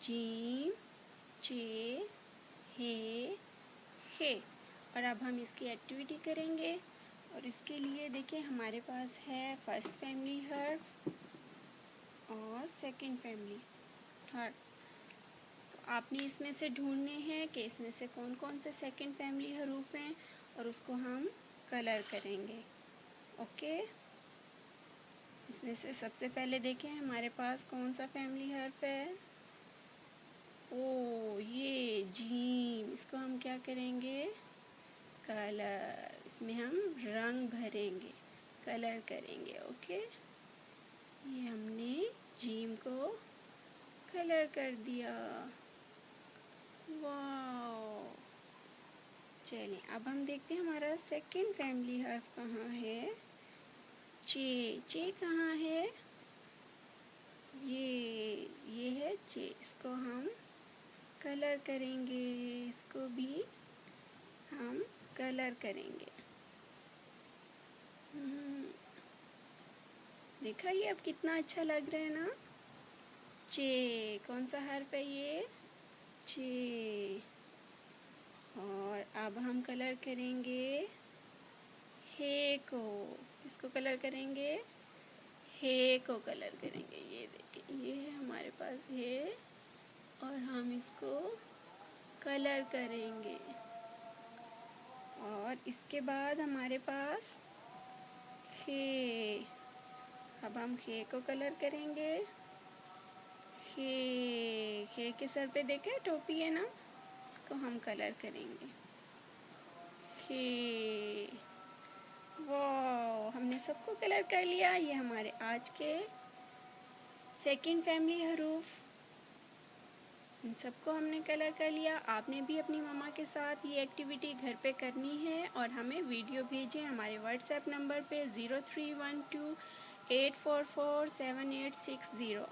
Gym, चे, हे। और अब हम इसकी एक्टिविटी करेंगे। और इसके लिए देखिए हमारे पास है फर्स्ट फैमिली हर्फ और सेकंड फैमिली हर्फ। तो आपने इसमें से ढूंढने हैं कि इसमें से कौन कौन से सेकंड फैमिली हरूफ हैं और उसको हम कलर करेंगे। ओके, इसमें से सबसे पहले देखें हमारे पास कौन सा फैमिली हर्फ है। ओ, ये जीम। इसको हम क्या करेंगे, कलर। इसमें हम रंग भरेंगे, कलर करेंगे। ओके, ये हमने जीम को कलर कर दिया। वाह, चलिए अब हम देखते हैं हमारा सेकंड फैमिली हर्फ कहाँ है। चे, चे कहाँ है, ये है चे। इसको हम कलर करेंगे, इसको भी हम कलर करेंगे। देखा ये अब कितना अच्छा लग रहा है ना। चे, कौन सा हर्फ है ये, चे। और अब हम कलर करेंगे हे को। इसको कलर करेंगे, हे को कलर करेंगे। ये देखिए, ये है हमारे पास हे और हम इसको कलर करेंगे। और इसके बाद हमारे पास खे। अब हम खे को कलर करेंगे। खे के सर पे देखे टोपी है ना, इसको हम कलर करेंगे। खे। वाह, हमने सबको कलर कर लिया। ये हमारे आज के सेकंड फैमिली हरूफ, इन सबको हमने कलर कर लिया। आपने भी अपनी मम्मा के साथ ये एक्टिविटी घर पे करनी है और हमें वीडियो भेजें हमारे व्हाट्सएप नंबर पे 0312844786